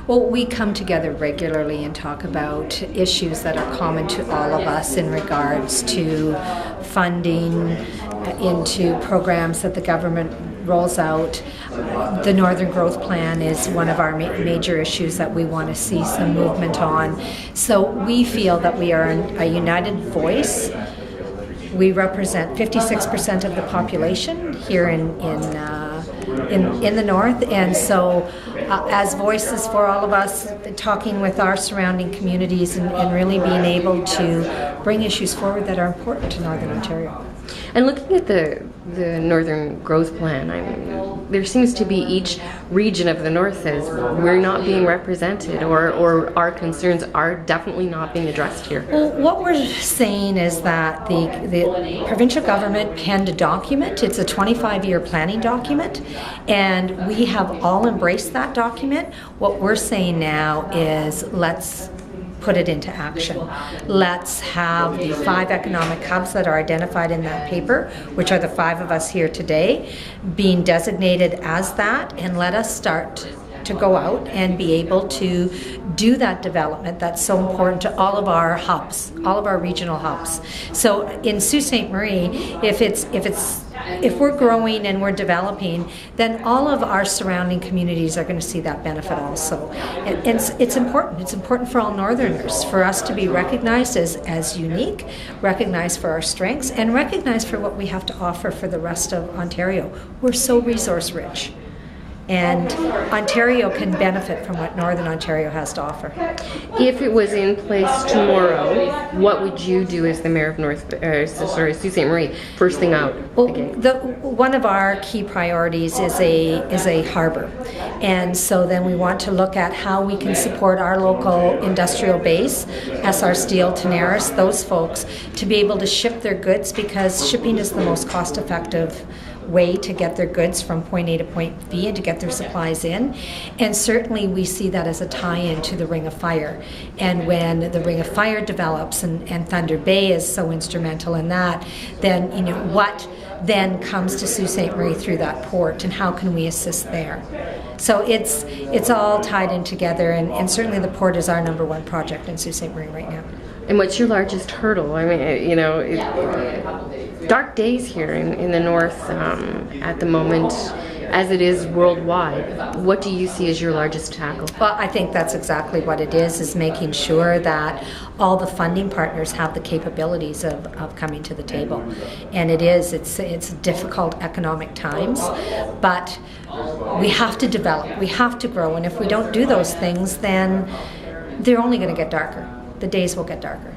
Well, we come together regularly and talk about issues that are common to all of us in regards to funding into programs that the government rolls out. The Northern Growth Plan is one of our major issues that we want to see some movement on. So we feel that we are a united voice. We represent 56% of the population here in the north, and so as voices for all of us, talking with our surrounding communities and really being able to bring issues forward that are important to Northern Ontario. And looking at the Northern Growth Plan, I mean, there seems to be each region of the North says we're not being represented, or our concerns are definitely not being addressed here. Well, what we're saying is that the provincial government penned a document. It's a 25-year planning document, and we have all embraced that document. What we're saying now is let's put it into action. Let's have the 5 economic hubs that are identified in that paper, which are the 5 of us here today, being designated as that, and let us start to go out and be able to do that development that's so important to all of our hubs, all of our regional hubs. So in Sault Ste. Marie, if we're growing and we're developing, then all of our surrounding communities are going to see that benefit also. And it's important. It's important for all Northerners, for us to be recognized as unique, recognized for our strengths, and recognized for what we have to offer for the rest of Ontario. We're so resource rich. And Ontario can benefit from what Northern Ontario has to offer. If it was in place tomorrow, what would you do as the mayor of Sault Ste. Marie? First thing out. Well, one of our key priorities is a harbour, and so then we want to look at how we can support our local industrial base, SR Steel, Tenaris, those folks, to be able to ship their goods, because shipping is the most cost-effective way to get their goods from point A to point B and to get their supplies in. And certainly we see that as a tie-in to the Ring of Fire. And when the Ring of Fire develops and Thunder Bay is so instrumental in that, then what then comes to Sault Ste. Marie through that port, and how can we assist there? So it's all tied in together, and certainly the port is our #1 project in Sault Ste. Marie right now. And what's your largest hurdle? I mean, dark days here in the north at the moment, as it is worldwide. What do you see as your largest tackle? Well, I think that's exactly what it is making sure that all the funding partners have the capabilities of coming to the table. And it's difficult economic times, but we have to develop, we have to grow, and if we don't do those things, then they're only going to get darker. The days will get darker.